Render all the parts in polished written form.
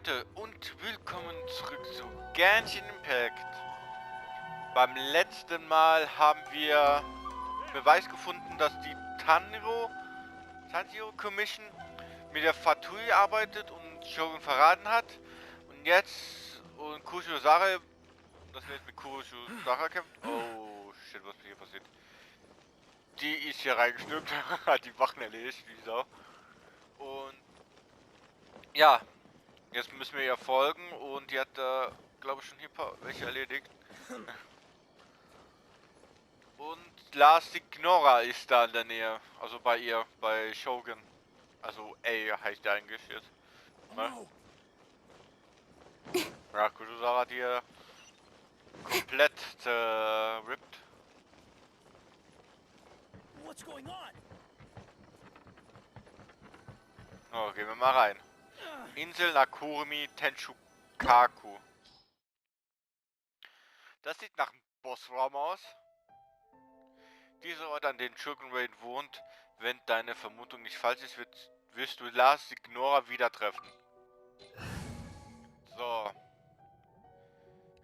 Leute und willkommen zurück zu Genshin Impact. Beim letzten Mal haben wir Beweis gefunden, dass die Tanjiro Commission mit der Fatui arbeitet und Shogun verraten hat. Und jetzt Kusho-Sara, dass wir jetzt mit Kusho-Sara kämpfen. Oh shit, was hier passiert? Die ist hier reingestürmt, hat die Wachen erledigt, wie Sau. Und ja, jetzt müssen wir ihr folgen und die hat da, glaube ich, schon hier ein paar welche erledigt. Und Last Ignora ist da in der Nähe, also bei ihr, bei Shogun. Also A heißt der eigentlich jetzt. Ne? Ja, Kusho-Sara hat hier komplett zerrippt. Oh, gehen wir mal rein. Insel Nakurumi Tenshukaku. Das sieht nach einem Bossraum aus. Dieser Ort, an dem Shogun Raid wohnt, wenn deine Vermutung nicht falsch ist, wirst du Last Ignora wieder treffen. So.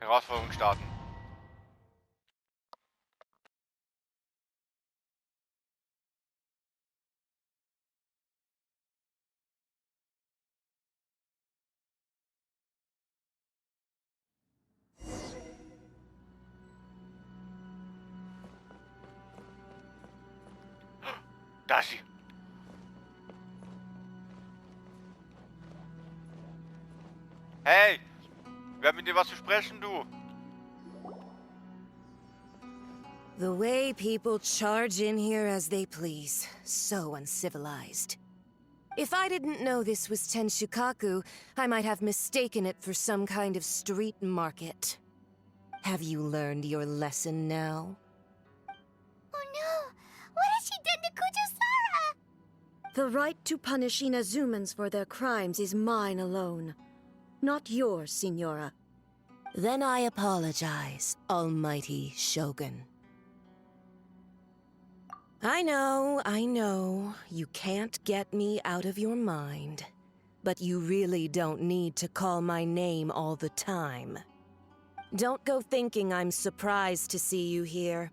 Herausforderung starten. Da ist sie. Hey! Wir haben mit dir was zu sprechen, du. The way people charge in here as they please. So uncivilized. If I didn't know this was Tenshukaku, I might have mistaken it for some kind of street market. Have you learned your lesson now? Oh no! What has she done to Kusho-Sara? The right to punish Inazumans for their crimes is mine alone. Not yours, Signora. Then I apologize, Almighty Shogun. I know, you can't get me out of your mind. But you really don't need to call my name all the time. Don't go thinking I'm surprised to see you here.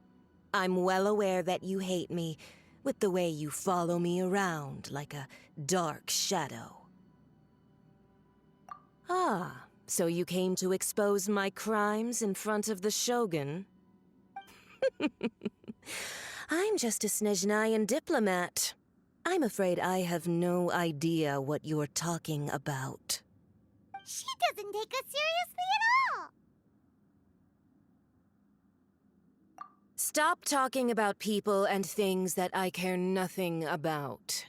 I'm well aware that you hate me, with the way you follow me around like a dark shadow. Ah, so you came to expose my crimes in front of the Shogun? I'm just a Snezhnayan diplomat. I'm afraid I have no idea what you're talking about. She doesn't take us seriously at all! Stop talking about people and things that I care nothing about.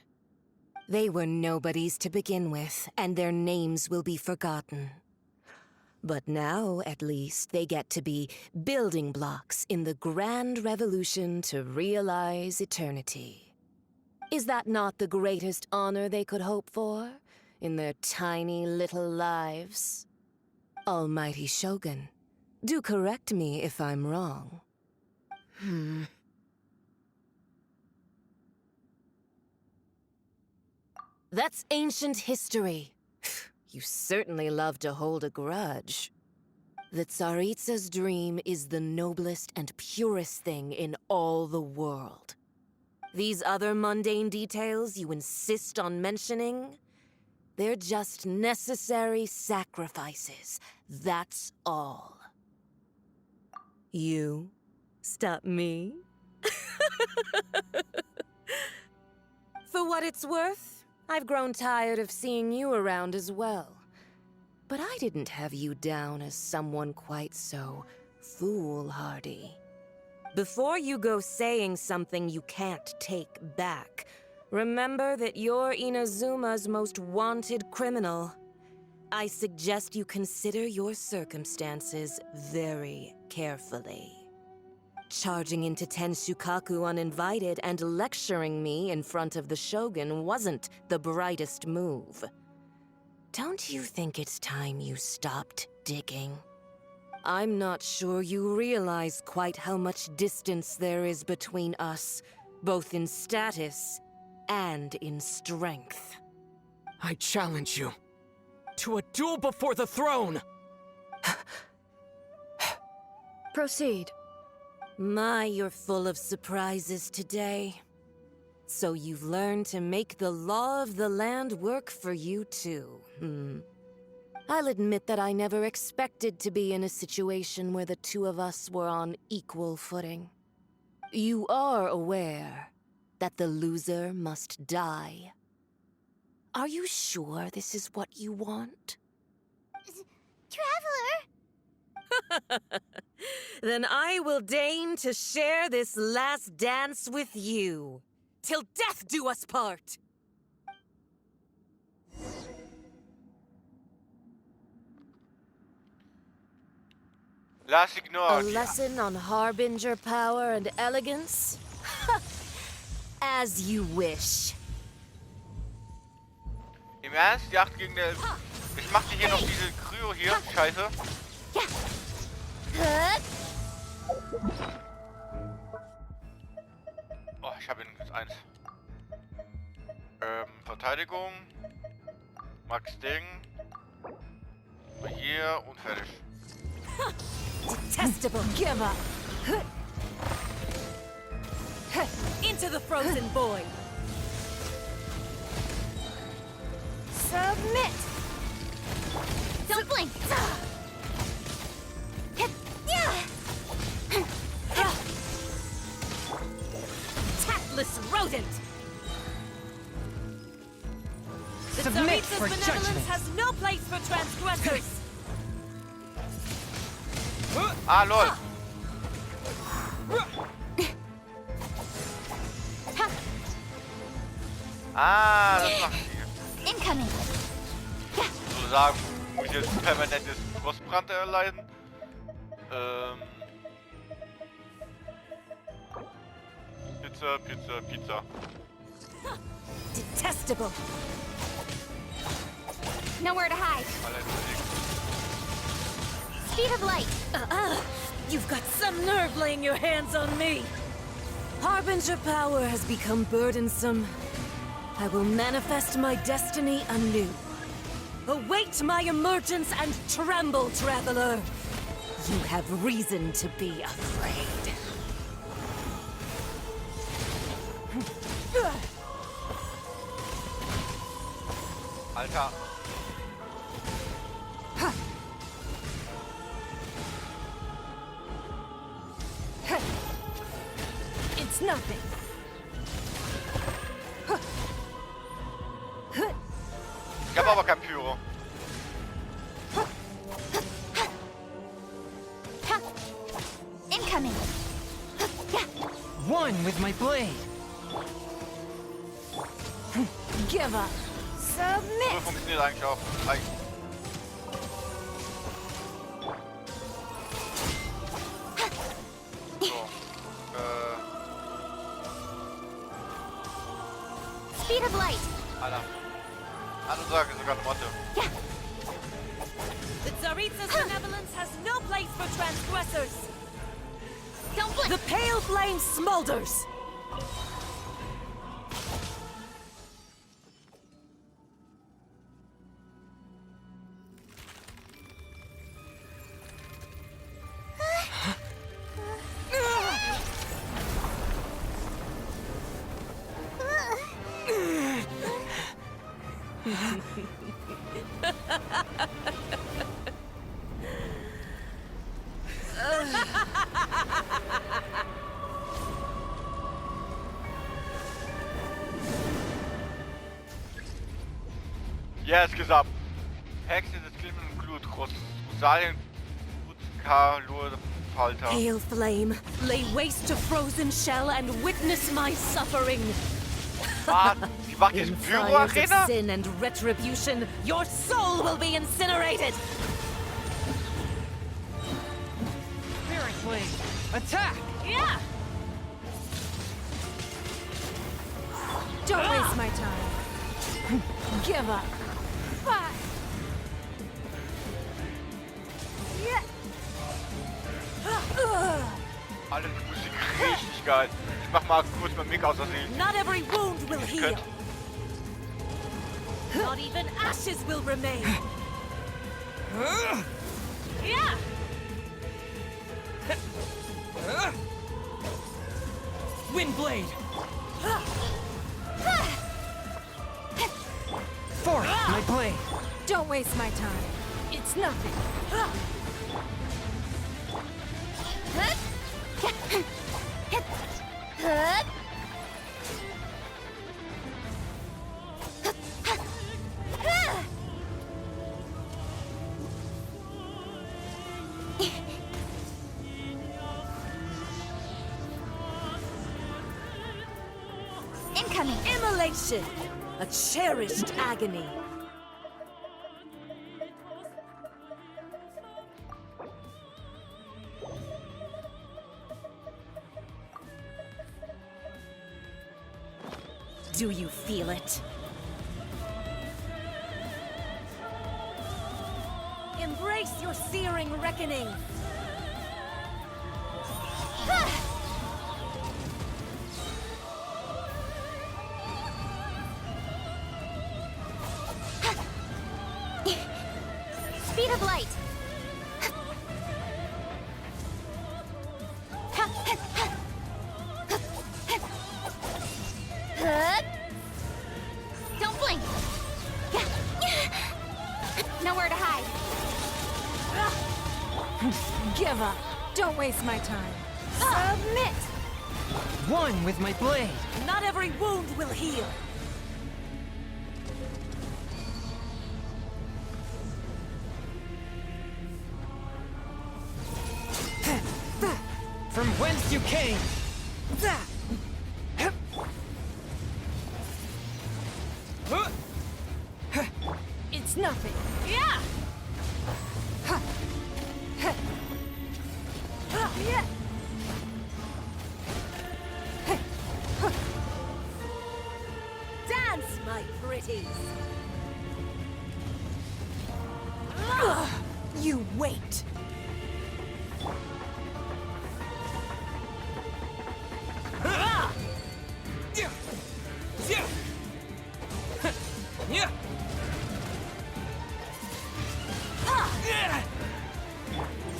They were nobodies to begin with, and their names will be forgotten. But now, at least, they get to be building blocks in the grand revolution to realize eternity. Is that not the greatest honor they could hope for in their tiny little lives? Almighty Shogun, do correct me if I'm wrong. That's ancient history. You certainly love to hold a grudge. The Tsaritsa's dream is the noblest and purest thing in all the world. These other mundane details you insist on mentioning, they're just necessary sacrifices. That's all. You stop me? For what it's worth, I've grown tired of seeing you around as well. But I didn't have you down as someone quite so foolhardy. Before you go saying something you can't take back, remember that you're Inazuma's most wanted criminal. I suggest you consider your circumstances very carefully. Charging into Tenshukaku uninvited and lecturing me in front of the Shogun wasn't the brightest move. Don't you think it's time you stopped digging? I'm not sure you realize quite how much distance there is between us, both in status and in strength. I challenge you. to a duel before the throne! Proceed. My, you're full of surprises today. So you've learned to make the law of the land work for you too, I'll admit that I never expected to be in a situation where the two of us were on equal footing. You are aware that the loser must die. Are you sure this is what you want? Traveler! Then I will deign to share this last dance with you. Till death do us part! Lass A ignore. lesson on harbinger power and elegance? As you wish. Im Ernst? Die 8 gegen der... Ich mach dir hier noch diese Kryo hier. Scheiße. Oh, ich habe ihn jetzt 1. Verteidigung. Max Ding. Hier und fertig. Detestable giver! Into the frozen void! Submit! Don't blink! Tactless rodent! The Submit Tsaritsa's for benevolence judgment. has no place for transgressors! Ah, lol. Ah, das macht die. Incoming! Sozusagen muss ich jetzt permanentes Frostbrand erleiden. Pizza, Pizza, Pizza. Detestable! Nowhere to hide. Allein überlegt. Speed of light. You've got some nerve laying your hands on me! Harbinger power has become burdensome. I will manifest my destiny anew. Await my emergence and tremble, traveler! You have reason to be afraid. Alter. It's nothing. Ich habe aber kein Pyro. Incoming! One with my blade! Give up. So Submit! funktioniert eigentlich auch. So. Speed of light! Alter. Andere Sache, sogar eine Motte. The Tsaritsa's benevolence has no place for transgressors. Don't blink! The pale flame smolders. Yes, gesagt. Hexe des glimmenden Glutrostes. Rosalien, Gutka, Falter. Pale flame, lay waste to frozen shell and witness my suffering. Ah, die macht diese In fires of Pyro-Arena? sin and retribution, your soul will be incinerated. Spirit blade! Attack! Yeah. Don't waste my time. Give up. Alter, die Musik richtig geil. Ich mach mal kurz mein Mic aus Versehen. Not every wound will heal. Könnt. Not even ashes will remain. Yeah! Wind blade. Forth my blade. Don't waste my time. It's nothing. Incoming. Immolation! A cherished agony. Do you feel it? Embrace your searing reckoning! Speed of light. Don't blink. Nowhere to hide. Give up! Don't waste my time. Submit! One with my blade. Not every wound will heal. From whence you came. It's nothing. Yeah! Yeah! Dance, my pretties! You wait!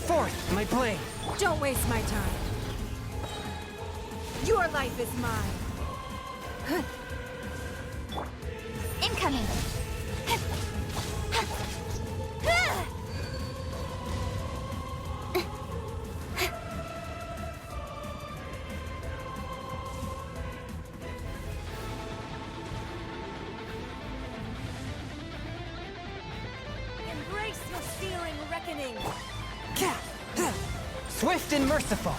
Forth my blade. Don't waste my time. Your life is mine. Incoming. Embrace your searing reckoning. Swift and merciful.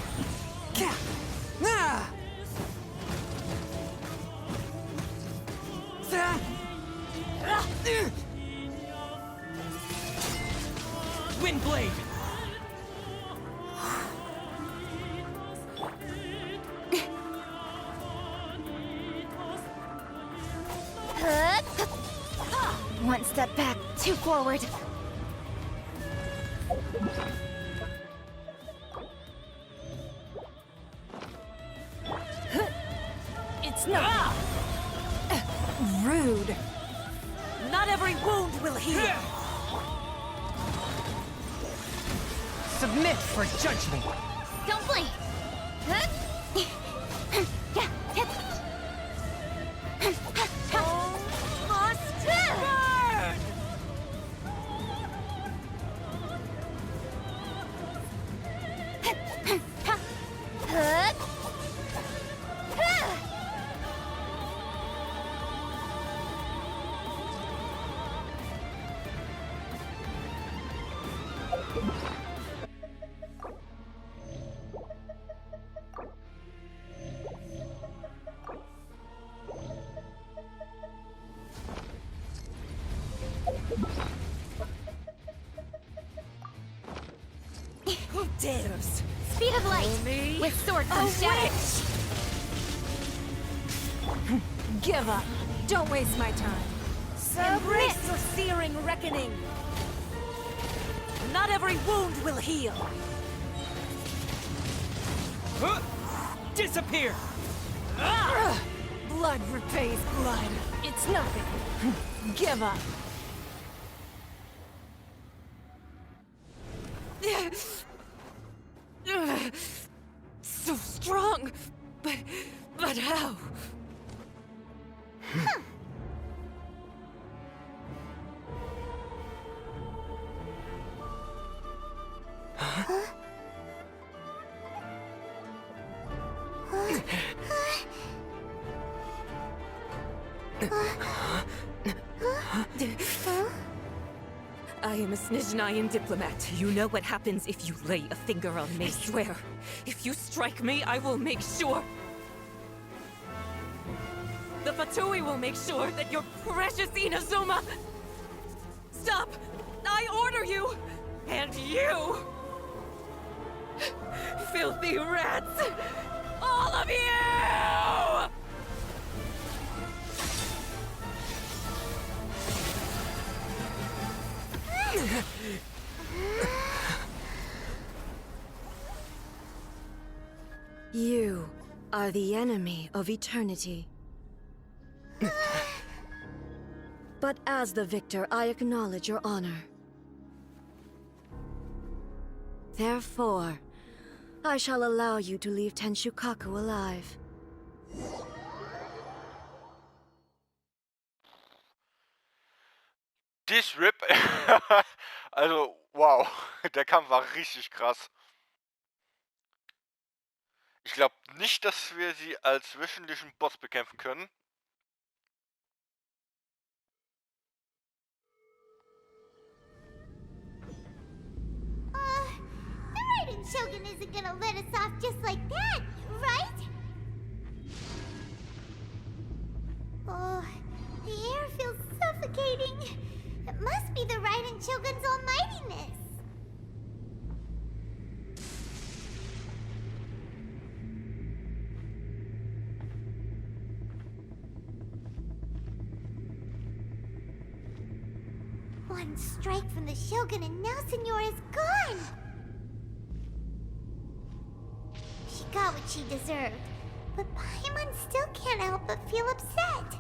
Wind blade. One step back, two forward. It's not rude. Not every wound will heal. Submit for judgment. Don't blink. Must burn! Who dares? Speed of light. Me? With sword A comes shadow. witch! Give up. Don't waste my time. Embrace Submit. your searing reckoning. Not every wound will heal. Disappear. Blood repays blood. It's nothing. Give up. I am a Snezhnayan diplomat. You know what happens if you lay a finger on me. I swear, if you strike me, I will make sure. The Fatui will make sure that your precious Inazuma... Stop! I order you! And you! Filthy rats! All of you! You are the enemy of eternity. But as the victor, I acknowledge your honor. Therefore, I shall allow you to leave Tenshukaku alive. This Rip, also wow, der Kampf war richtig krass. Ich glaube nicht, dass wir sie als wöchentlichen Boss bekämpfen können. The Raiden Shogun isn't gonna let us off just like that, right? Oh, the air feels suffocating. It must be the Raiden Shogun's almightiness. One strike from the Shogun and now Senora is gone! She got what she deserved, but Paimon still can't help but feel upset.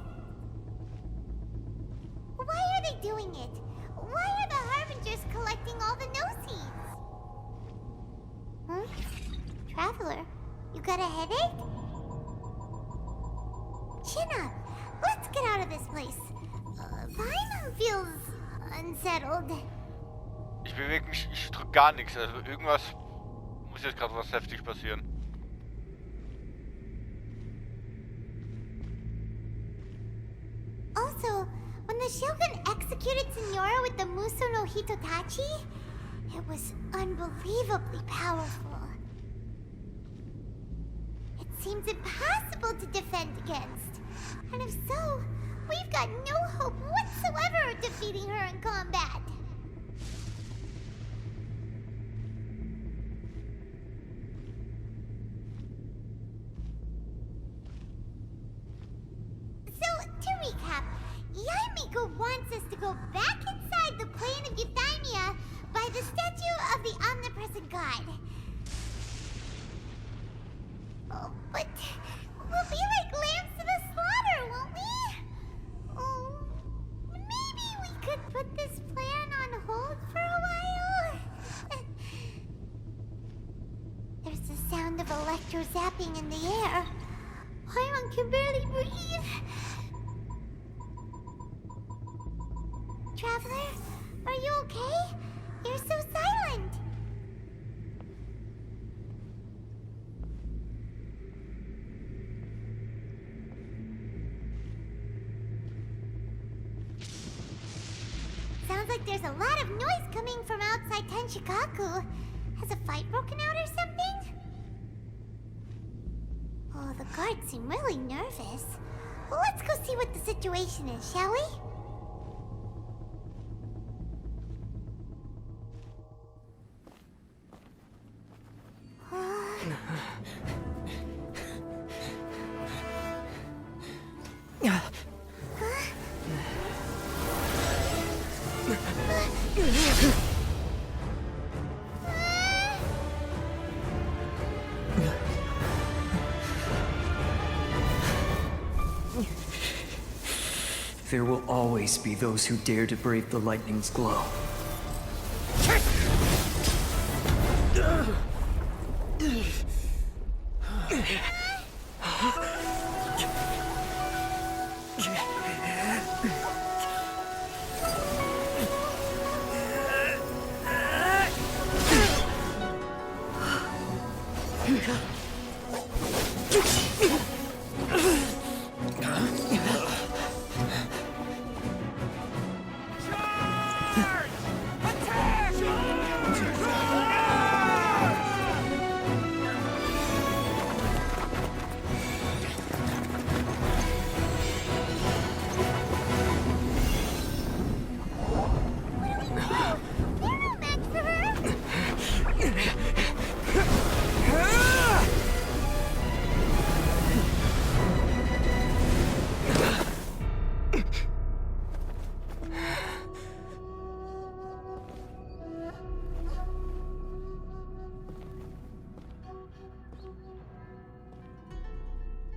Why are they doing it? Why are the Harbingers collecting all the no-seeds? Huh? Traveler, you got a headache? Chin up. Let's get out of this place. Paimon feels unsettled. Ich bewege mich, ich drück gar nichts. Also irgendwas muss jetzt gerade was heftig passieren. Also, when the Shogun executed Senora with the Muso no Hitotachi, it was unbelievably powerful. It seems impossible to defend against. And if so, we've got no hope whatsoever of defeating her in combat. So, to recap, Yaimiko wants us to go back inside the plane of Euthymia by the statue of the omnipresent god. Oh, but we'll be like lambs to the slaughter, won't we? Oh, maybe we could put this plan on hold for a while? There's the sound of electro zapping in the air. Paimon can barely breathe. Traveler, are you okay? You're so silent. Sounds like there's a lot of noise coming from outside Tenshukaku. Has a fight broken out or something? Oh, the guards seem really nervous. Well, let's go see what the situation is, shall we? There will always be those who dare to brave the lightning's glow.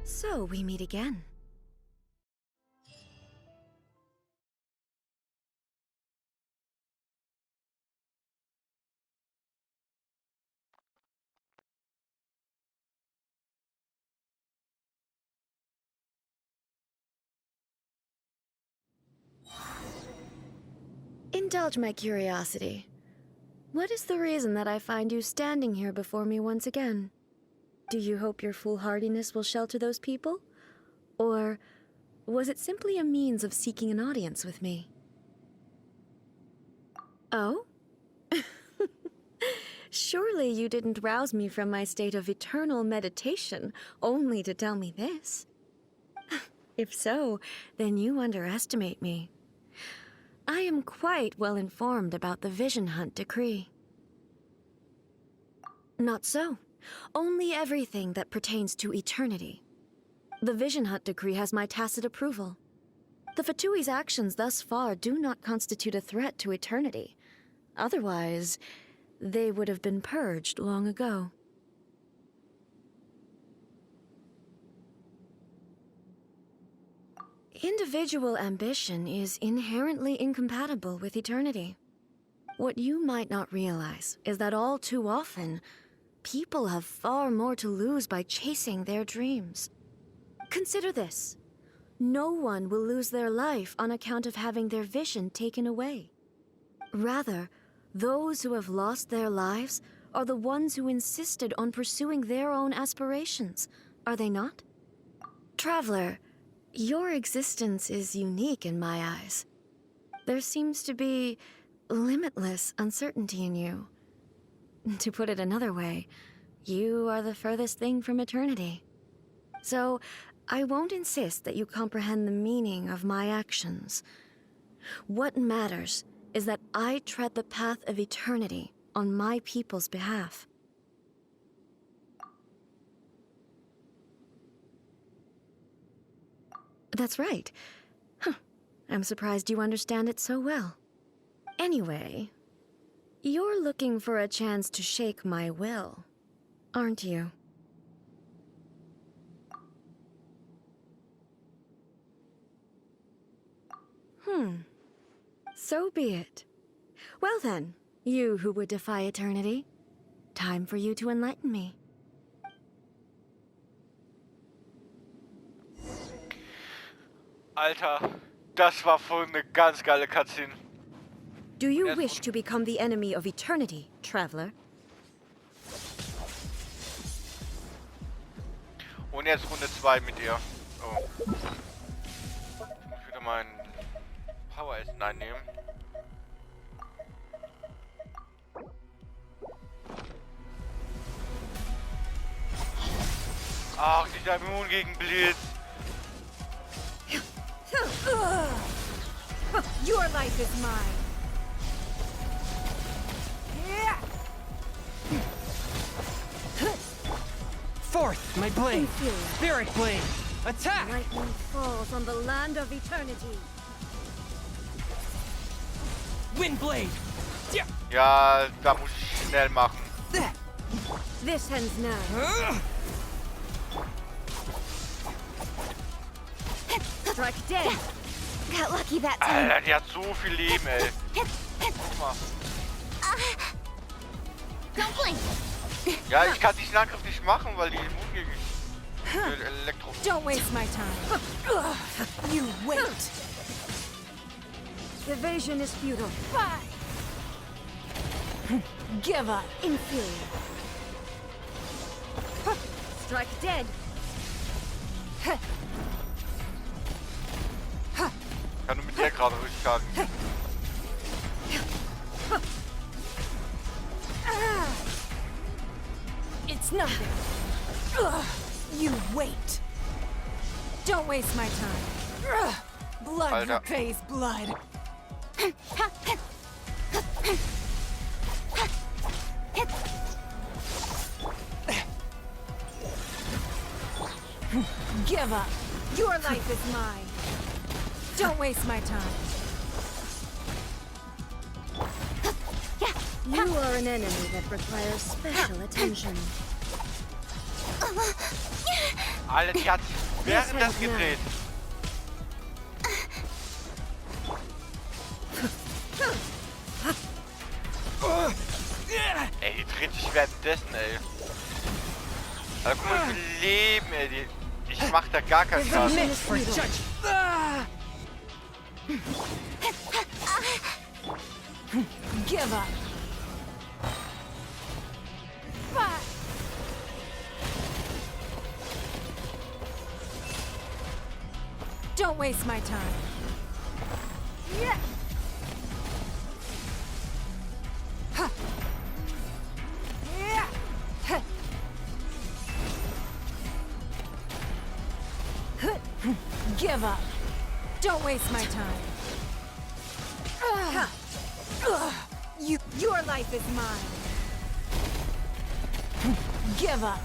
So we meet again. Indulge my curiosity. What is the reason that I find you standing here before me once again? Do you hope your foolhardiness will shelter those people? Or was it simply a means of seeking an audience with me? Oh? Surely you didn't rouse me from my state of eternal meditation only to tell me this. If so, then you underestimate me. I am quite well informed about the Vision Hunt decree. Not so. Only everything that pertains to eternity. The Vision Hunt decree has my tacit approval. The Fatui's actions thus far do not constitute a threat to eternity. Otherwise, they would have been purged long ago. Individual ambition is inherently incompatible with eternity. What you might not realize is that all too often, people have far more to lose by chasing their dreams. Consider this. No one will lose their life on account of having their vision taken away. Rather, those who have lost their lives are the ones who insisted on pursuing their own aspirations, are they not? Traveler, your existence is unique in my eyes. There seems to be limitless uncertainty in you. To put it another way, you are the furthest thing from eternity. So, I won't insist that you comprehend the meaning of my actions. What matters is that I tread the path of eternity on my people's behalf. That's right. Huh. I'm surprised you understand it so well. Anyway, you're looking for a chance to shake my will, aren't you? So be it. Well then, you who would defy eternity, time for you to enlighten me. Alter, das war voll eine ganz geile Cutscene. Do you wish to become the enemy of eternity, traveler? Und jetzt Runde 2 mit ihr. Oh. Ich muss wieder mein Power-Essen einnehmen. Ach, dieser Immun gegen Blitz. Your life is mine. Fourth, my blade. Spirit blade. Attack! Lightning falls on the land of eternity. Wind blade. Ja, da muss ich schnell machen. This ends now. Strike dead. Got lucky that time. Alter, die hat so viel Leben, ey. Guck mal. Don't blink. Ja, ich kann diesen Angriff nicht machen, weil die immun gegen Elektro... Don't waste my time. You Evasion is futile. Give up. Inferior. Strike dead. Kann nur mit der gerade richtig schaden. It's nothing. Ugh, you wait. Don't waste my time. Ugh, blood Alter. repays blood. Give up. Your life is mine. Don't waste my time. You are an enemy that requires special attention. Alter, die hat während das gedreht. Ey, die dreht sich währenddessen, ey. Alter, guck mal, wie viel Leben, ey. Ich mach da gar keinen Schaden. Submit for judge. Give up. Don't waste my time. Yeah. Huh. Yeah. Huh. Give up. Don't waste my time. Your life is mine. Give up.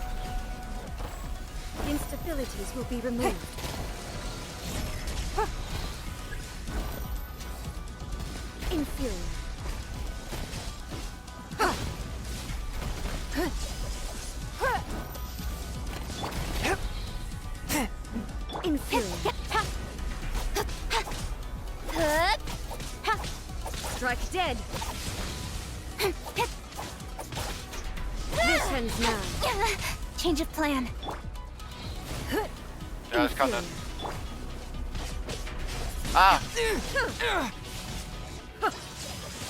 Instabilities will be removed. Inferior. Inferior. Strike dead. This ends now. Change of plan. Ja, ich kann das. Ah!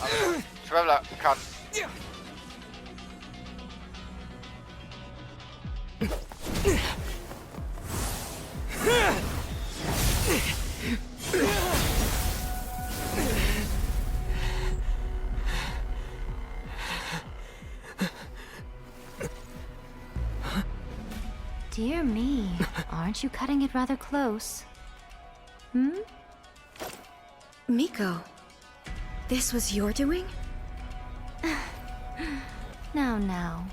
Also, Traveler kann. Dear me, aren't you cutting it rather close? Hmm? Miko, this was your doing? Now.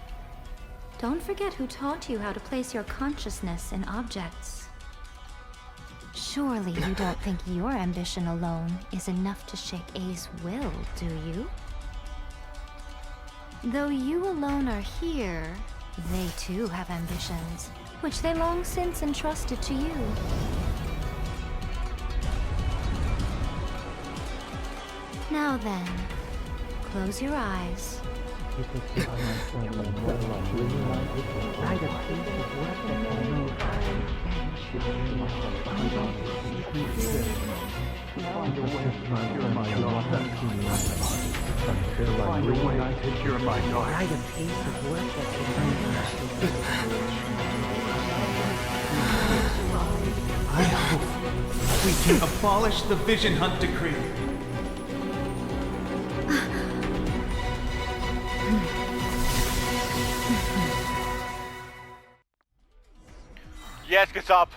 Don't forget who taught you how to place your consciousness in objects. Surely you don't think your ambition alone is enough to shake A's will, do you? Though you alone are here, they too have ambitions, which they long since entrusted to you. Now then, close your eyes. I hope we can abolish the Vision Hunt Decree. Jetzt geht's ab.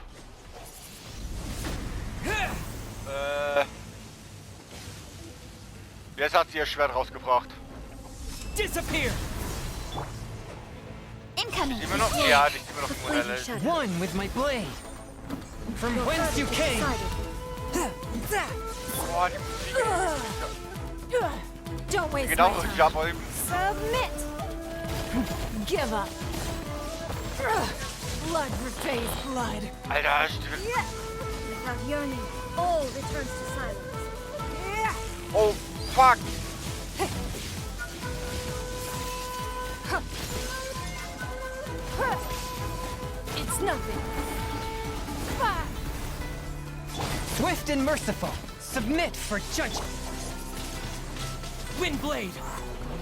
Jetzt hat sie ihr Schwert rausgebracht. Disappear! Incoming. Immer noch? Ja, die ist immer noch im Modell. One with my blade. From whence you came. Boah, die Musik. Don't waste Genau, my ich time. hab eben. Submit. Give up. Blood repays blood. Alter, stimmt. Without yearning, all returns to silence. Oh, fuck. It's nothing. Swift and merciful. Submit for judgment. Windblade!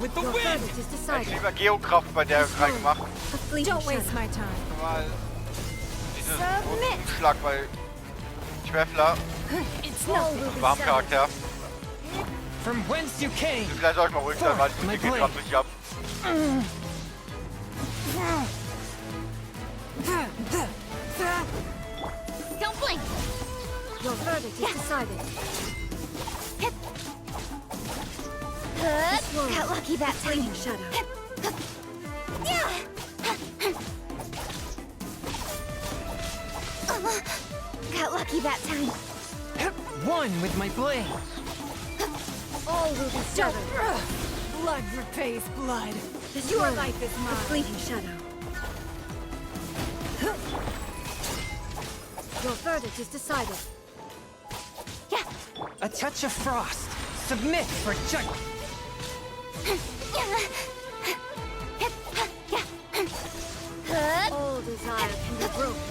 With the Your wind! verdict is Hätte ich decided. lieber Geokraft bei der reingemacht. A fleeting Don't waste shadow. my time. Mal diesen Submit. Schlag bei Schweffler, It's All nothing. will be Warmcharakter. From whence you came! Vielleicht soll ich mal ruhig sein, weil ich My den gerade richtig hab. Don't blink! Your verdict is decided. Got lucky that time. Fleeting shadow. Got lucky that time. One with my blade! All will be severed. Blood repays blood. This Your one, life is a mine. fleeting shadow. Your verdict is decided. A touch of frost! Submit for judge! All desire can be broken.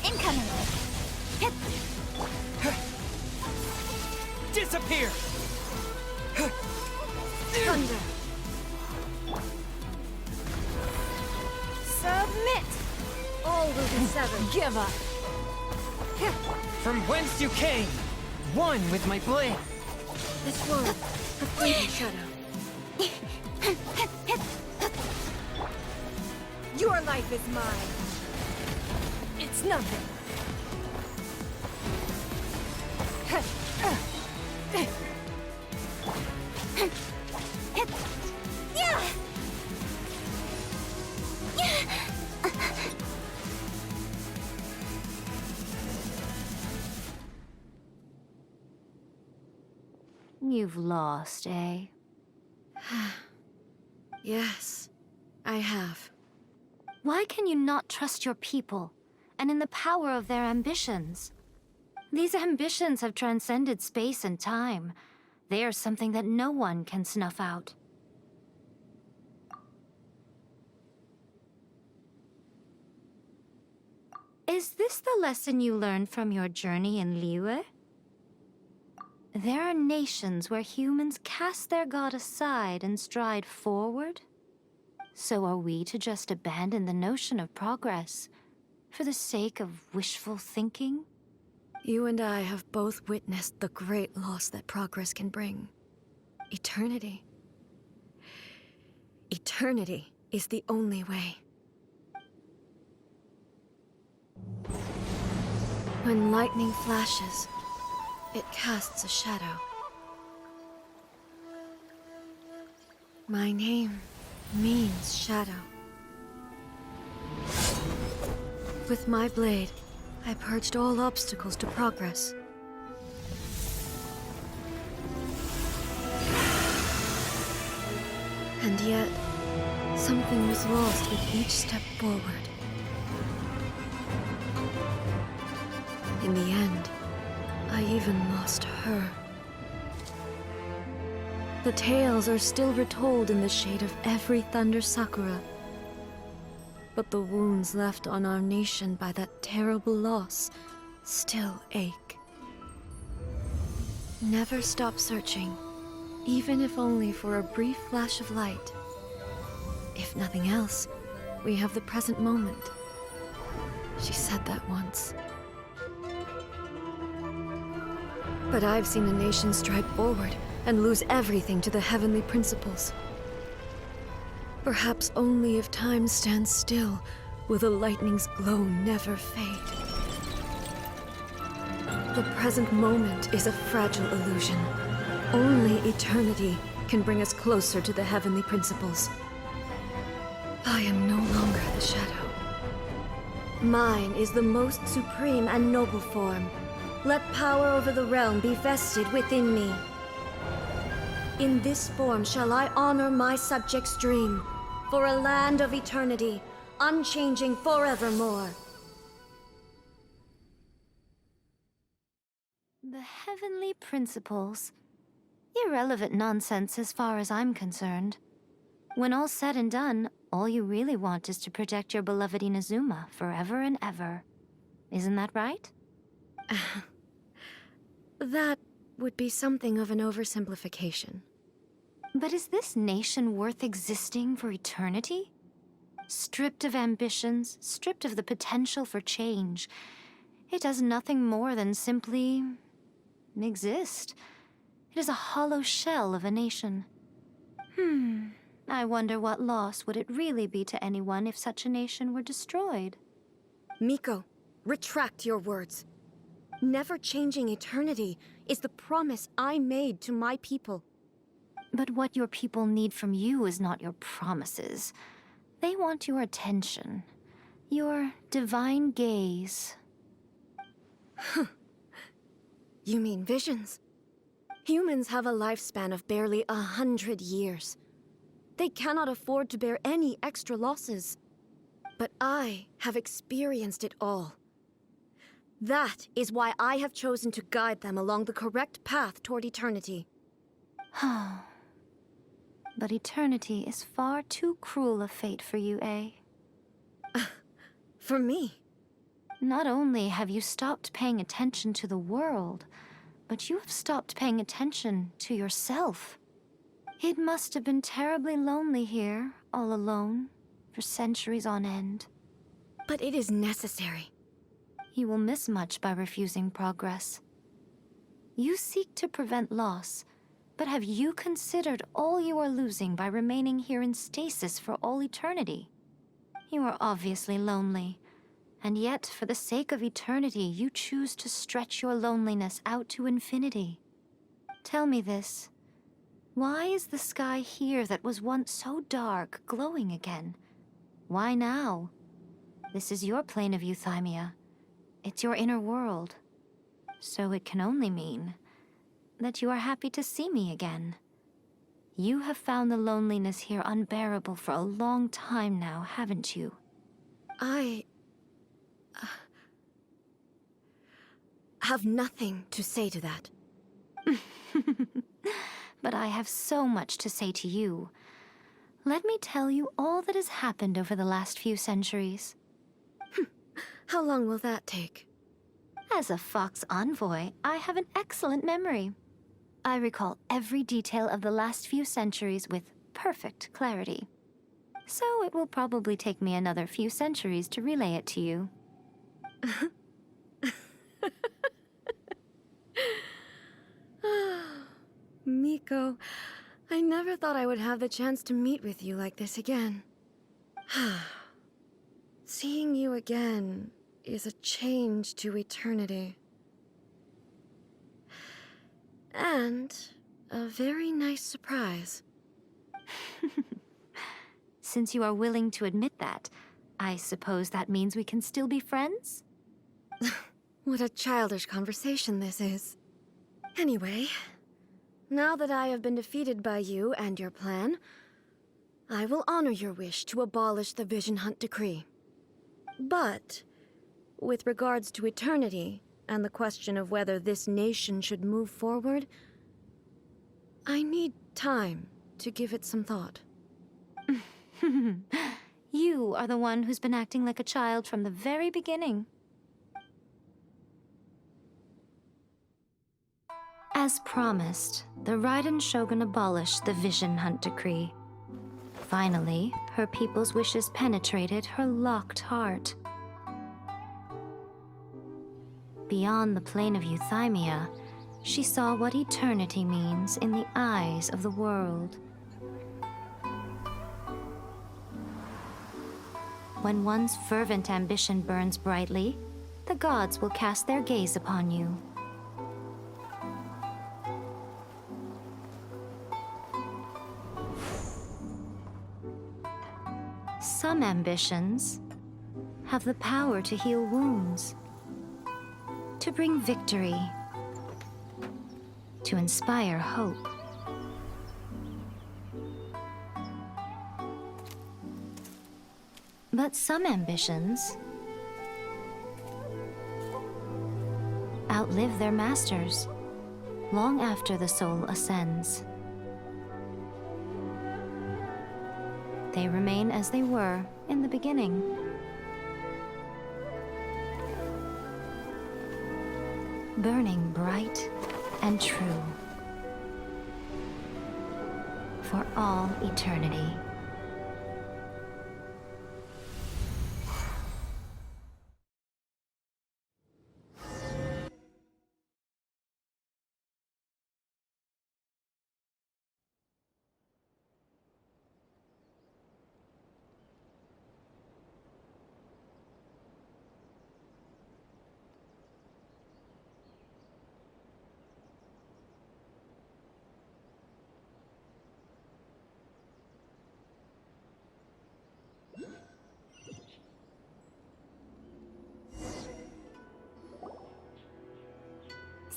Incoming. Disappear! Thunder. Submit. All will be severed. Give up. From whence you came! One with my blade! This one, a fleeting shadow. Your life is mine. It's nothing. You've lost, eh? Yes, I have. Why can you not trust your people, and in the power of their ambitions? These ambitions have transcended space and time. They are something that no one can snuff out. Is this the lesson you learned from your journey in Liyue? There are nations where humans cast their god aside and stride forward. So are we to just abandon the notion of progress for the sake of wishful thinking? You and I have both witnessed the great loss that progress can bring. Eternity. Eternity is the only way. When lightning flashes, it casts a shadow. My name means shadow. With my blade, I purged all obstacles to progress. And yet, something was lost with each step forward. In the end, I even lost her. The tales are still retold in the shade of every Thunder Sakura. But the wounds left on our nation by that terrible loss still ache. Never stop searching, even if only for a brief flash of light. If nothing else, we have the present moment. She said that once. But I've seen a nation stride forward and lose everything to the heavenly principles. Perhaps only if time stands still will the lightning's glow never fade. The present moment is a fragile illusion. Only eternity can bring us closer to the heavenly principles. I am no longer the shadow. Mine is the most supreme and noble form. Let power over the realm be vested within me. In this form shall I honor my subjects' dream, for a land of eternity, unchanging forevermore. The heavenly principles. Irrelevant nonsense as far as I'm concerned. When all's said and done, all you really want is to protect your beloved Inazuma forever and ever. Isn't that right? That would be something of an oversimplification. But is this nation worth existing for eternity? Stripped of ambitions, stripped of the potential for change, it does nothing more than simply exist. It is a hollow shell of a nation. I wonder what loss would it really be to anyone if such a nation were destroyed? Miko, retract your words. Never changing eternity is the promise I made to my people. But what your people need from you is not your promises. They want your attention. Your divine gaze. You mean visions? Humans have a lifespan of barely 100 years. They cannot afford to bear any extra losses. But I have experienced it all. That is why I have chosen to guide them along the correct path toward eternity. But eternity is far too cruel a fate for you, eh? For me? Not only have you stopped paying attention to the world, but you have stopped paying attention to yourself. It must have been terribly lonely here, all alone, for centuries on end. But it is necessary. You will miss much by refusing progress. You seek to prevent loss, but have you considered all you are losing by remaining here in stasis for all eternity? You are obviously lonely, and yet for the sake of eternity, you choose to stretch your loneliness out to infinity. Tell me this. Why is the sky here that was once so dark glowing again? Why now? This is your plane of euthymia. It's your inner world. So it can only mean that you are happy to see me again. You have found the loneliness here unbearable for a long time now, haven't you? I have nothing to say to that. But I have so much to say to you. Let me tell you all that has happened over the last few centuries. How long will that take? As a Fox envoy, I have an excellent memory. I recall every detail of the last few centuries with perfect clarity. So it will probably take me another few centuries to relay it to you. Miko, I never thought I would have the chance to meet with you like this again. Seeing you again is a change to eternity. And a very nice surprise. Since you are willing to admit that, I suppose that means we can still be friends? What a childish conversation this is. Anyway, now that I have been defeated by you and your plan, I will honor your wish to abolish the Vision Hunt Decree. But, with regards to eternity and the question of whether this nation should move forward, I need time to give it some thought. You are the one who's been acting like a child from the very beginning. As promised, the Raiden Shogun abolished the Vision Hunt Decree. Finally, her people's wishes penetrated her locked heart. Beyond the plane of euthymia, she saw what eternity means in the eyes of the world. When one's fervent ambition burns brightly, the gods will cast their gaze upon you. Some ambitions have the power to heal wounds, to bring victory, to inspire hope. But some ambitions outlive their masters long after the soul ascends. They remain as they were in the beginning. Burning bright and true. For all eternity.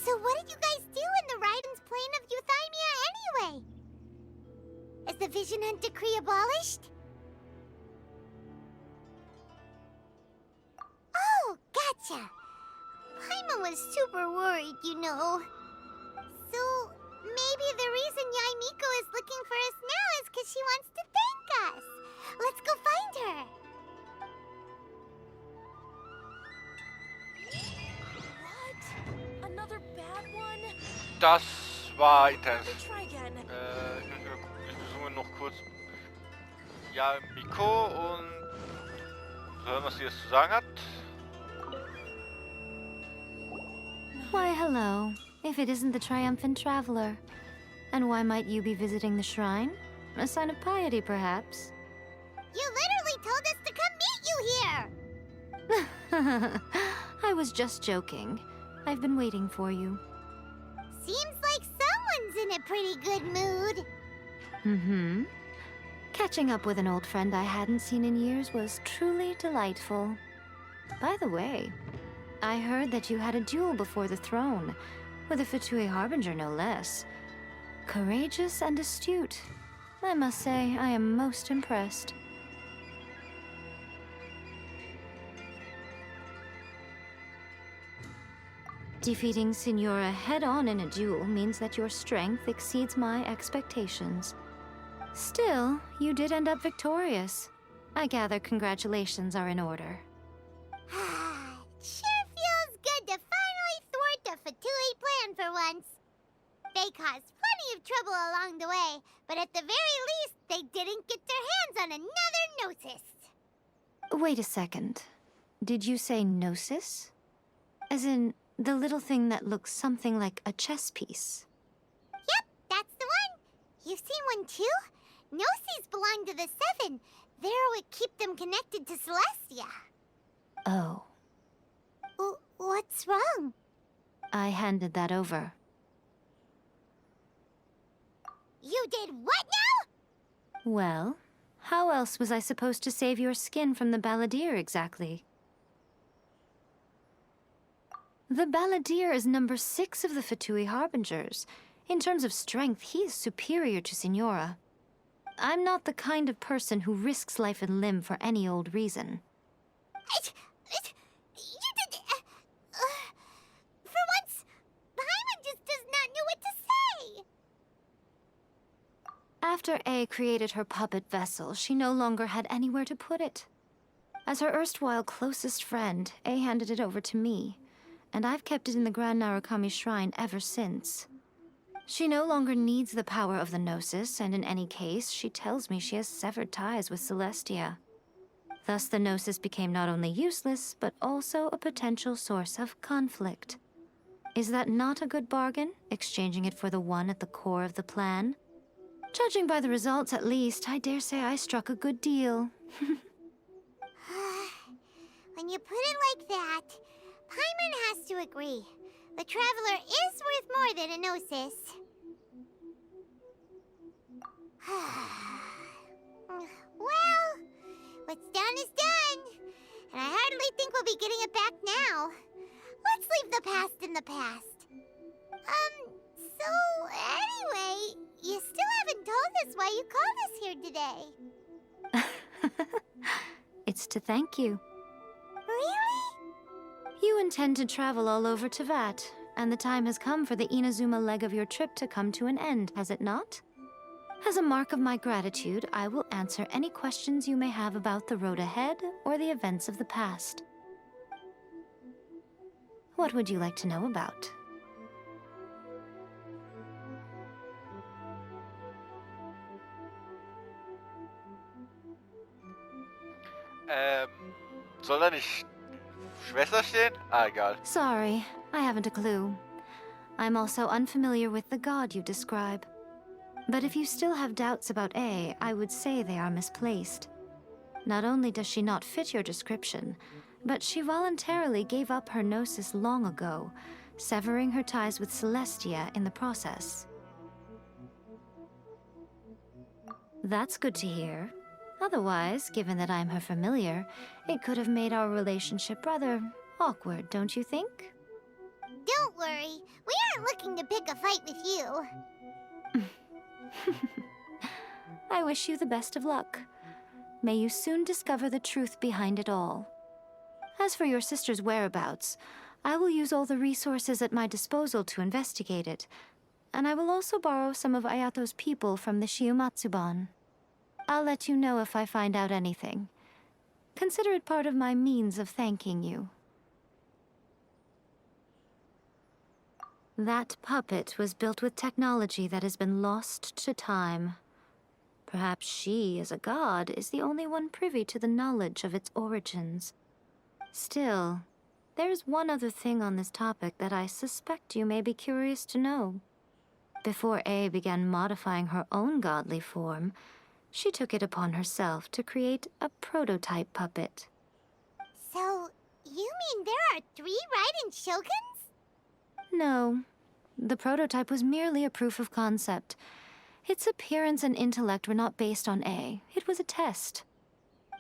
So what did you guys do in the Raiden's plane of Euthymia anyway? Is the Vision Hunt decree abolished? Oh, gotcha. Paimon was super worried, you know. So maybe the reason Yaimiko is looking for us now is because she wants to thank us. Let's go find her. Another bad one? Das war intens. Try again. Ich besuche noch kurz Miko und hören, was sie jetzt zu sagen hat. Why, hello. If it isn't the triumphant traveler. And why might you be visiting the shrine? A sign of piety, perhaps? You literally told us to come meet you here! I was just joking. I've been waiting for you. Seems like someone's in a pretty good mood. Mm-hmm. Catching up with an old friend I hadn't seen in years was truly delightful. By the way, I heard that you had a duel before the throne, with a Fatui Harbinger no less. Courageous and astute. I must say, I am most impressed. Defeating Signora head-on in a duel means that your strength exceeds my expectations. Still, you did end up victorious. I gather congratulations are in order. Sure feels good to finally thwart a Fatui plan for once. They caused plenty of trouble along the way, but at the very least, they didn't get their hands on another Gnosis. Wait a second. Did you say Gnosis? As in, the little thing that looks something like a chess piece? Yep, that's the one. You've seen one too? Gnosis belong to the Seven. They're what keep them connected to Celestia. Oh. What's wrong? I handed that over. You did what now? Well, how else was I supposed to save your skin from the Balladeer exactly? The Balladeer is number 6 of the Fatui Harbingers. In terms of strength, he is superior to Signora. I'm not the kind of person who risks life and limb for any old reason. You did... for once, Paimon just does not know what to say. After A created her puppet vessel, she no longer had anywhere to put it. As her erstwhile closest friend, A handed it over to me, and I've kept it in the Grand Narukami Shrine ever since. She no longer needs the power of the Gnosis, and in any case, she tells me she has severed ties with Celestia. Thus, the Gnosis became not only useless, but also a potential source of conflict. Is that not a good bargain, exchanging it for the one at the core of the plan? Judging by the results, at least, I dare say I struck a good deal. When you put it like that, Paimon has to agree. The Traveler is worth more than a Gnosis. Well, what's done is done. And I hardly think we'll be getting it back now. Let's leave the past in the past. So anyway, you still haven't told us why you called us here today. It's to thank you. Really? You intend to travel all over Teyvat, and the time has come for the Inazuma leg of your trip to come to an end, has it not? As a mark of my gratitude, I will answer any questions you may have about the road ahead or the events of the past. What would you like to know about? Soll da nicht Schwester stehen? Ah, egal. Sorry, I haven't a clue. I'm also unfamiliar with the god you describe. But if you still have doubts about A, I would say they are misplaced. Not only does she not fit your description, but she voluntarily gave up her gnosis long ago, severing her ties with Celestia in the process. That's good to hear. Otherwise, given that I'm her familiar, it could have made our relationship rather awkward, don't you think? Don't worry, we aren't looking to pick a fight with you. I wish you the best of luck. May you soon discover the truth behind it all. As for your sister's whereabouts, I will use all the resources at my disposal to investigate it, and I will also borrow some of Ayato's people from the Shiumatsuban. I'll let you know if I find out anything. Consider it part of my means of thanking you. That puppet was built with technology that has been lost to time. Perhaps she, as a god, is the only one privy to the knowledge of its origins. Still, there's one other thing on this topic that I suspect you may be curious to know. Before A began modifying her own godly form, she took it upon herself to create a prototype puppet. So, you mean there are 3 Raiden Shoguns? No, the prototype was merely a proof of concept. Its appearance and intellect were not based on A. It was a test.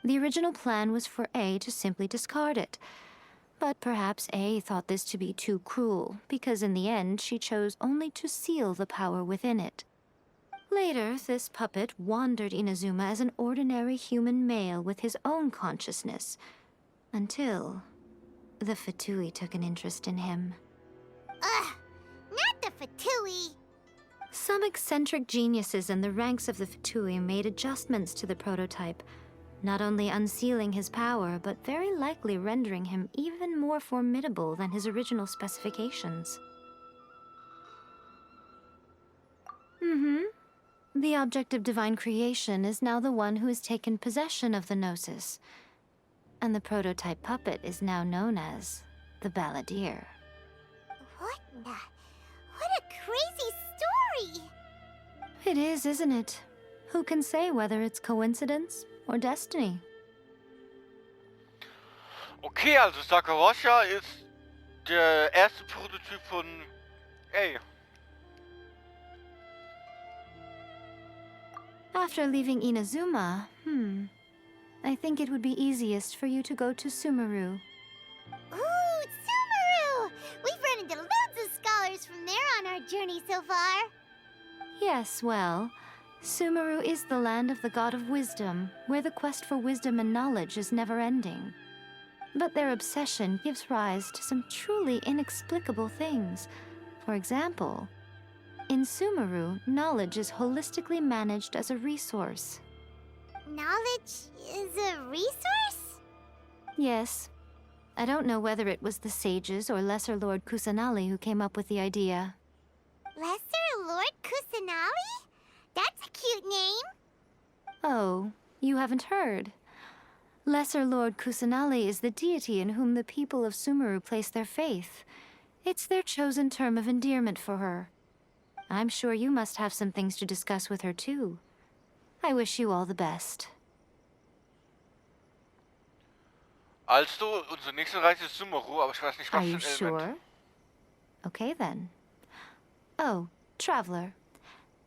The original plan was for A to simply discard it. But perhaps A thought this to be too cruel, because in the end she chose only to seal the power within it. Later, this puppet wandered Inazuma as an ordinary human male with his own consciousness, until the Fatui took an interest in him. Ugh, not the Fatui. Some eccentric geniuses in the ranks of the Fatui made adjustments to the prototype, not only unsealing his power, but very likely rendering him even more formidable than his original specifications. The object of divine creation is now the one who has taken possession of the Gnosis, and the prototype puppet is now known as the Balladeer. What a crazy story! It is, isn't it? Who can say whether it's coincidence or destiny? Okay, also Sakurosha ist der erste Prototyp von A. After leaving Inazuma, I think it would be easiest for you to go to Sumeru. Ooh, Sumeru! We've run into loads of scholars from there on our journey so far. Yes, well, Sumeru is the land of the god of wisdom, where the quest for wisdom and knowledge is never-ending. But their obsession gives rise to some truly inexplicable things. For example, in Sumeru, knowledge is holistically managed as a resource. Knowledge is a resource? Yes. I don't know whether it was the sages or Lesser Lord Kusanali who came up with the idea. Lesser Lord Kusanali? That's a cute name. Oh, you haven't heard. Lesser Lord Kusanali is the deity in whom the people of Sumeru place their faith. It's their chosen term of endearment for her. I'm sure you must have some things to discuss with her, too. I wish you all the best. Also, unsere nächste Reise ist Sumeru, aber ich weiß nicht, was Are you für ein Element. sure? Okay, then. Oh, Traveler.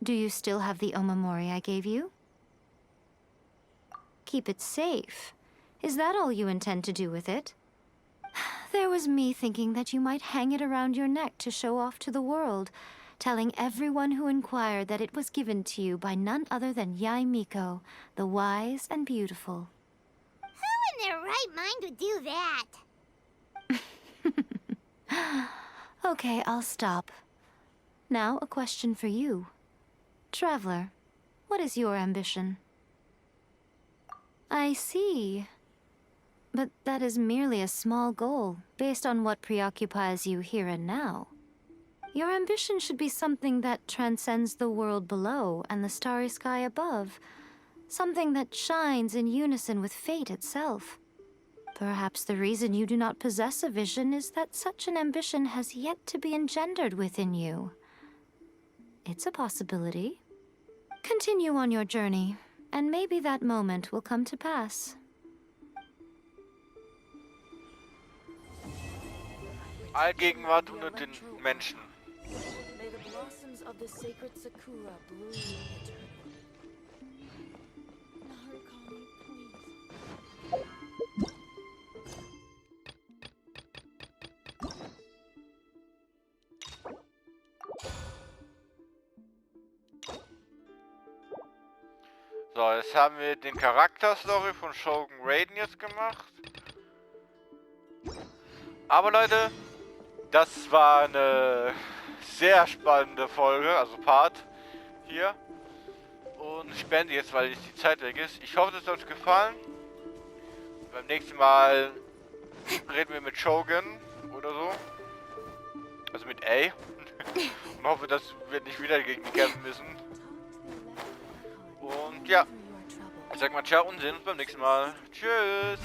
Do you still have the Omamori I gave you? Keep it safe. Is that all you intend to do with it? There was me thinking that you might hang it around your neck to show off to the world, telling everyone who inquired that it was given to you by none other than Yae Miko, the wise and beautiful. Who in their right mind would do that? Okay, I'll stop. Now, a question for you. Traveler, what is your ambition? I see. But that is merely a small goal, based on what preoccupies you here and now. Your ambition should be something that transcends the world below and the starry sky above. Something that shines in unison with fate itself. Perhaps the reason you do not possess a vision is that such an ambition has yet to be engendered within you. It's a possibility. Continue on your journey, and maybe that moment will come to pass. Allgegenwart unter den Menschen. May the blossoms of the sacred sakura bloom eternally. So, jetzt haben wir den Charakterstory von Shogun Raiden jetzt gemacht. Aber Leute, das war eine sehr spannende Folge, also Part hier. Und ich beende jetzt, weil jetzt die Zeit weg ist. Ich hoffe, es hat euch gefallen. Beim nächsten Mal reden wir mit Shogun oder so. Also mit A. Und hoffe, dass wir nicht wieder gegen die kämpfen müssen. Und ja, ich sag mal ciao und sehen uns beim nächsten Mal. Tschüss.